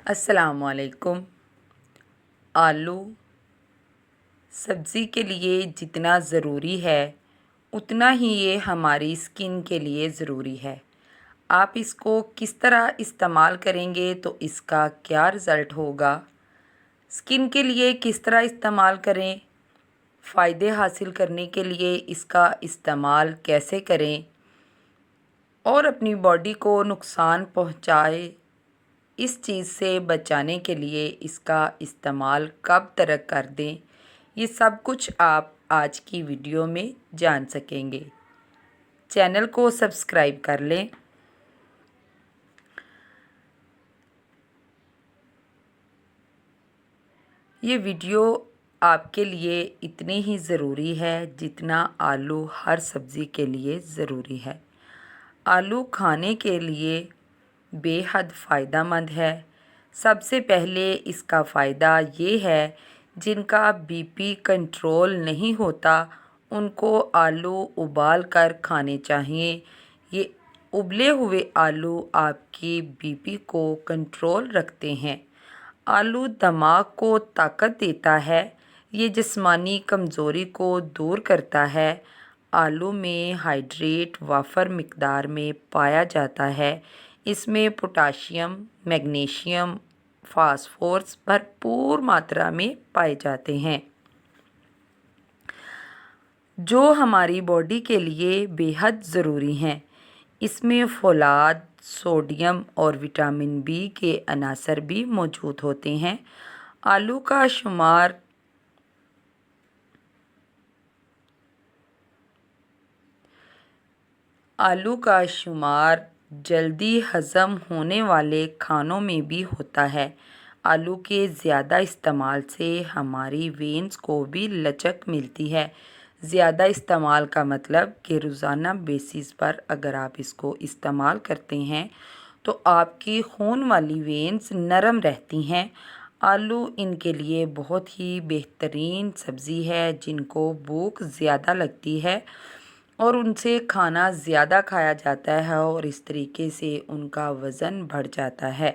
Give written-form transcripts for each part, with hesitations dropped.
السلام علیکم۔ آلو سبزی کے لیے جتنا ضروری ہے اتنا ہی یہ ہماری اسکن کے لیے ضروری ہے۔ آپ اس کو کس طرح استعمال کریں گے تو اس کا کیا رزلٹ ہوگا، اسکن کے لیے کس طرح استعمال کریں، فائدے حاصل کرنے کے لیے اس کا استعمال کیسے کریں اور اپنی باڈی کو نقصان پہنچائے اس چیز سے بچانے کے لیے اس کا استعمال کب ترک کر دیں، یہ سب کچھ آپ آج کی ویڈیو میں جان سکیں گے۔ چینل کو سبسکرائب کر لیں۔ یہ ویڈیو آپ کے لیے اتنی ہی ضروری ہے جتنا آلو ہر سبزی کے لیے ضروری ہے۔ آلو کھانے کے لیے بے حد فائدہ مند ہے۔ سب سے پہلے اس کا فائدہ یہ ہے جن کا بی پی کنٹرول نہیں ہوتا ان کو آلو ابال کر کھانے چاہیے۔ یہ ابلے ہوئے آلو آپ کی بی پی کو کنٹرول رکھتے ہیں۔ آلو دماغ کو طاقت دیتا ہے، یہ جسمانی کمزوری کو دور کرتا ہے۔ آلو میں ہائیڈریٹ وافر مقدار میں پایا جاتا ہے۔ اس میں پوٹاشیم، میگنیشیم، فاسفورس بھرپور ماترا میں پائے جاتے ہیں جو ہماری باڈی کے لیے بے حد ضروری ہیں۔ اس میں فولاد، سوڈیم اور وٹامن بی کے عناصر بھی موجود ہوتے ہیں۔ آلو کا شمار جلدی ہضم ہونے والے کھانوں میں بھی ہوتا ہے۔ آلو کے زیادہ استعمال سے ہماری وینز کو بھی لچک ملتی ہے۔ زیادہ استعمال کا مطلب کہ روزانہ بیسس پر اگر آپ اس کو استعمال کرتے ہیں تو آپ کی خون والی وینز نرم رہتی ہیں۔ آلو ان کے لیے بہت ہی بہترین سبزی ہے جن کو بھوک زیادہ لگتی ہے اور ان سے کھانا زیادہ کھایا جاتا ہے اور اس طریقے سے ان کا وزن بڑھ جاتا ہے۔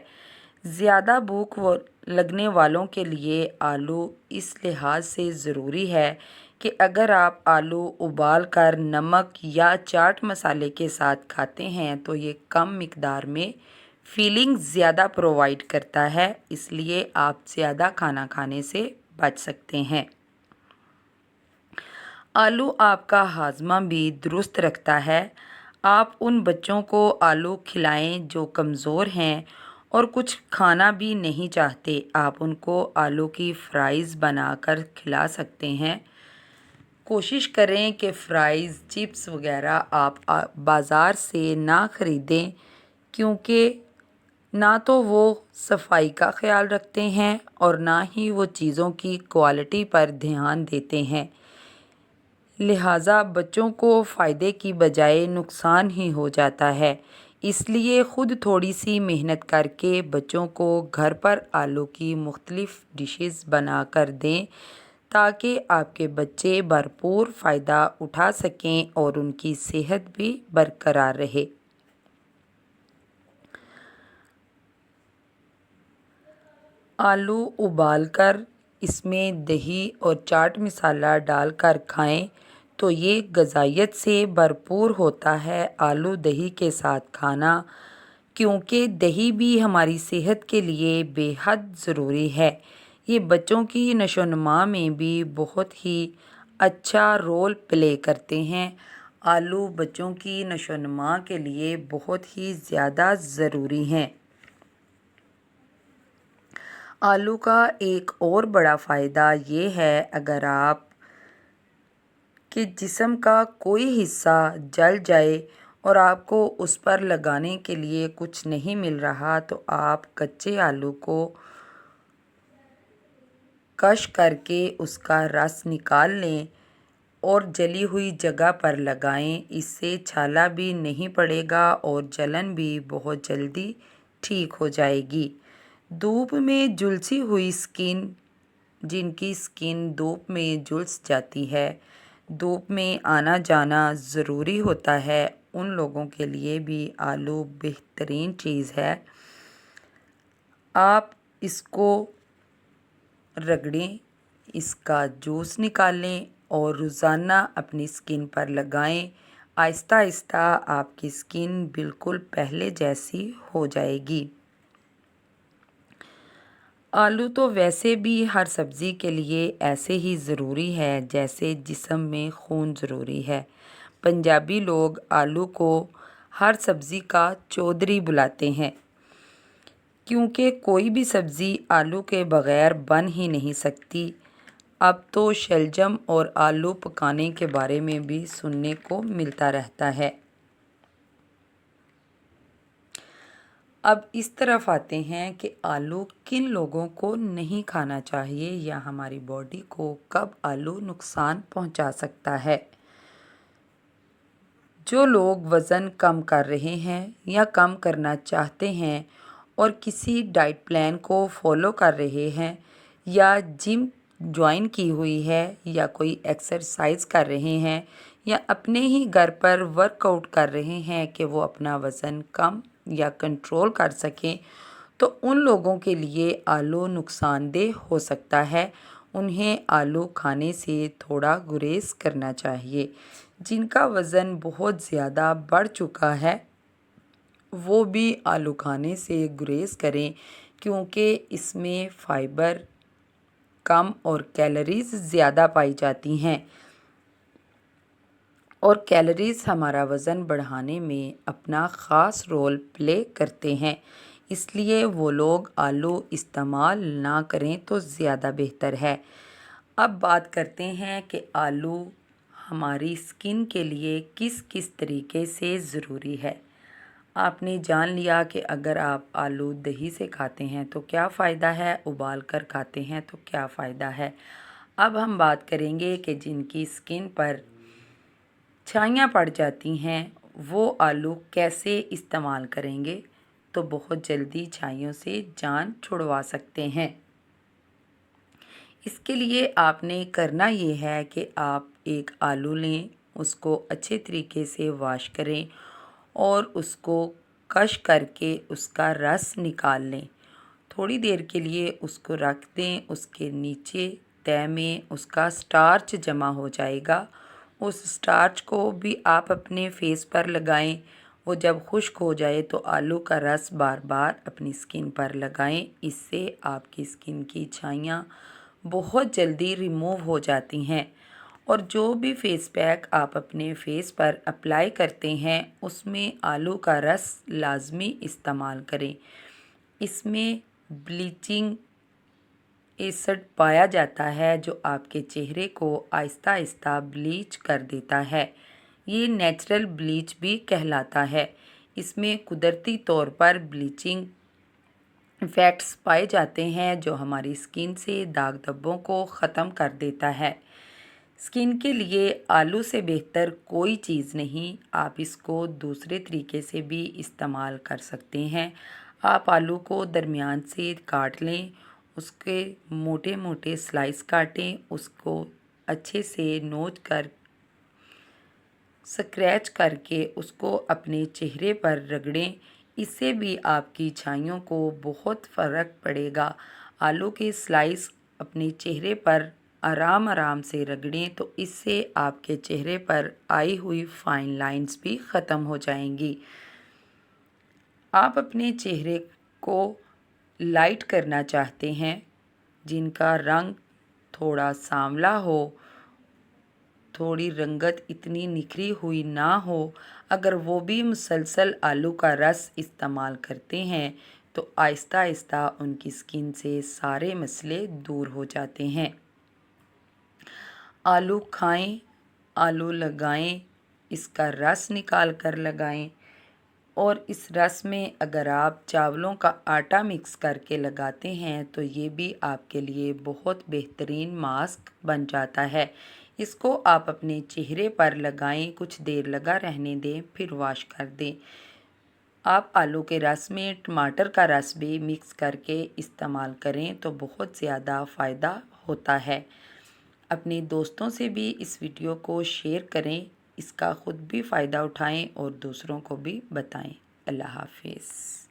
زیادہ بھوک لگنے والوں کے لیے آلو اس لحاظ سے ضروری ہے کہ اگر آپ آلو ابال کر نمک یا چاٹ مسالے کے ساتھ کھاتے ہیں تو یہ کم مقدار میں فیلنگ زیادہ پرووائڈ کرتا ہے، اس لیے آپ زیادہ کھانا کھانے سے بچ سکتے ہیں۔ آلو آپ کا ہاضمہ بھی درست رکھتا ہے۔ آپ ان بچوں کو آلو کھلائیں جو کمزور ہیں اور کچھ کھانا بھی نہیں چاہتے، آپ ان کو آلو کی فرائز بنا کر کھلا سکتے ہیں۔ کوشش کریں کہ فرائز، چپس وغیرہ آپ بازار سے نہ خریدیں کیونکہ نہ تو وہ صفائی کا خیال رکھتے ہیں اور نہ ہی وہ چیزوں کی کوالٹی پر دھیان دیتے ہیں، لہٰذا بچوں کو فائدے کی بجائے نقصان ہی ہو جاتا ہے۔ اس لیے خود تھوڑی سی محنت کر کے بچوں کو گھر پر آلو کی مختلف ڈشز بنا کر دیں تاکہ آپ کے بچے بھرپور فائدہ اٹھا سکیں اور ان کی صحت بھی برقرار رہے۔ آلو ابال کر اس میں دہی اور چاٹ مسالہ ڈال کر کھائیں تو یہ غذائیت سے بھرپور ہوتا ہے۔ آلو دہی کے ساتھ کھانا کیونکہ دہی بھی ہماری صحت کے لیے بے حد ضروری ہے۔ یہ بچوں کی نشو و نما میں بھی بہت ہی اچھا رول پلے کرتے ہیں۔ آلو بچوں کی نشو و نما کے لیے بہت ہی زیادہ ضروری ہیں۔ آلو کا ایک اور بڑا فائدہ یہ ہے اگر آپ کے جسم کا کوئی حصہ جل جائے اور آپ کو اس پر لگانے کے لیے کچھ نہیں مل رہا تو آپ کچے آلو کو کش کر کے اس کا رس نکال لیں اور جلی ہوئی جگہ پر لگائیں۔ اس سے چھالا بھی نہیں پڑے گا اور جلن بھی بہت جلدی ٹھیک ہو جائے گی۔ دھوپ میں جھلسی ہوئی اسکن، جن کی اسکن دھوپ میں جھلس جاتی ہے، دھوپ میں آنا جانا ضروری ہوتا ہے، ان لوگوں کے لیے بھی آلو بہترین چیز ہے۔ آپ اس کو رگڑیں، اس کا جوس نکالیں اور روزانہ اپنی اسکن پر لگائیں۔ آہستہ آہستہ آپ کی اسکن بالکل پہلے جیسی ہو جائے گی۔ آلو تو ویسے بھی ہر سبزی کے لیے ایسے ہی ضروری ہے جیسے جسم میں خون ضروری ہے۔ پنجابی لوگ آلو کو ہر سبزی کا چودھری بلاتے ہیں، کیونکہ کوئی بھی سبزی آلو کے بغیر بن ہی نہیں سکتی۔ اب تو شلجم اور آلو پکانے کے بارے میں بھی سننے کو ملتا رہتا ہے۔ اب اس طرف آتے ہیں کہ آلو کن لوگوں کو نہیں کھانا چاہیے یا ہماری باڈی کو کب آلو نقصان پہنچا سکتا ہے۔ جو لوگ وزن کم کر رہے ہیں یا کم کرنا چاہتے ہیں اور کسی ڈائٹ پلان کو فالو کر رہے ہیں یا جم جوائن کی ہوئی ہے یا کوئی ایکسرسائز کر رہے ہیں یا اپنے ہی گھر پر ورک آؤٹ کر رہے ہیں کہ وہ اپنا وزن کم یا کنٹرول کر سکیں، تو ان لوگوں کے لیے آلو نقصان دہ ہو سکتا ہے۔ انہیں آلو کھانے سے تھوڑا گریز کرنا چاہیے۔ جن کا وزن بہت زیادہ بڑھ چکا ہے وہ بھی آلو کھانے سے گریز کریں، کیونکہ اس میں فائبر کم اور کیلوریز زیادہ پائی جاتی ہیں، اور کیلوریز ہمارا وزن بڑھانے میں اپنا خاص رول پلے کرتے ہیں۔ اس لیے وہ لوگ آلو استعمال نہ کریں تو زیادہ بہتر ہے۔ اب بات کرتے ہیں کہ آلو ہماری اسکن کے لیے کس کس طریقے سے ضروری ہے۔ آپ نے جان لیا کہ اگر آپ آلو دہی سے کھاتے ہیں تو کیا فائدہ ہے، ابال کر کھاتے ہیں تو کیا فائدہ ہے۔ اب ہم بات کریں گے کہ جن کی اسکن پر چھائیاں پڑ جاتی ہیں وہ آلو کیسے استعمال کریں گے تو بہت جلدی چھائیوں سے جان چھڑوا سکتے ہیں۔ اس کے لیے آپ نے کرنا یہ ہے کہ آپ ایک آلو لیں، اس کو اچھے طریقے سے واش کریں اور اس کو کش کر کے اس کا رس نکال لیں۔ تھوڑی دیر کے لیے اس کو رکھ دیں، اس کے نیچے تہہ میں اس کا سٹارچ جمع ہو جائے گا۔ اس سٹارچ کو بھی آپ اپنے فیس پر لگائیں۔ وہ جب خشک ہو جائے تو آلو کا رس بار بار اپنی اسکن پر لگائیں۔ اس سے آپ کی اسکن کی چھائیاں بہت جلدی ریموو ہو جاتی ہیں۔ اور جو بھی فیس پیک آپ اپنے فیس پر اپلائی کرتے ہیں اس میں آلو کا رس لازمی استعمال کریں۔ اس میں بلیچنگ ایسڈ پایا جاتا ہے جو آپ کے چہرے کو آہستہ آہستہ بلیچ کر دیتا ہے۔ یہ نیچرل بلیچ بھی کہلاتا ہے۔ اس میں قدرتی طور پر بلیچنگ فیکٹس پائے جاتے ہیں جو ہماری اسکن سے داغ دھبوں کو ختم کر دیتا ہے۔ اسکن کے لیے آلو سے بہتر کوئی چیز نہیں۔ آپ اس کو دوسرے طریقے سے بھی استعمال کر سکتے ہیں۔ آپ آلو کو درمیان سے کاٹ لیں، اس کے موٹے موٹے سلائس کاٹیں، اس کو اچھے سے نوچ کر سکریچ کر کے اس کو اپنے چہرے پر رگڑیں۔ اس سے بھی آپ کی چھائیوں کو بہت فرق پڑے گا۔ آلو کے سلائس اپنے چہرے پر آرام آرام سے رگڑیں تو اس سے آپ کے چہرے پر آئی ہوئی فائن لائنز بھی ختم ہو جائیں گی۔ آپ اپنے چہرے کو لائٹ کرنا چاہتے ہیں، جن کا رنگ تھوڑا سانولا ہو، تھوڑی رنگت اتنی نکھری ہوئی نہ ہو، اگر وہ بھی مسلسل آلو کا رس استعمال کرتے ہیں تو آہستہ آہستہ ان کی اسکن سے سارے مسئلے دور ہو جاتے ہیں۔ آلو کھائیں، آلو لگائیں، اس کا رس نکال کر لگائیں، اور اس رس میں اگر آپ چاولوں کا آٹا مکس کر کے لگاتے ہیں تو یہ بھی آپ کے لیے بہت بہترین ماسک بن جاتا ہے۔ اس کو آپ اپنے چہرے پر لگائیں، کچھ دیر لگا رہنے دیں، پھر واش کر دیں۔ آپ آلو کے رس میں ٹماٹر کا رس بھی مکس کر کے استعمال کریں تو بہت زیادہ فائدہ ہوتا ہے۔ اپنے دوستوں سے بھی اس ویڈیو کو شیئر کریں، اس کا خود بھی فائدہ اٹھائیں اور دوسروں کو بھی بتائیں۔ اللہ حافظ۔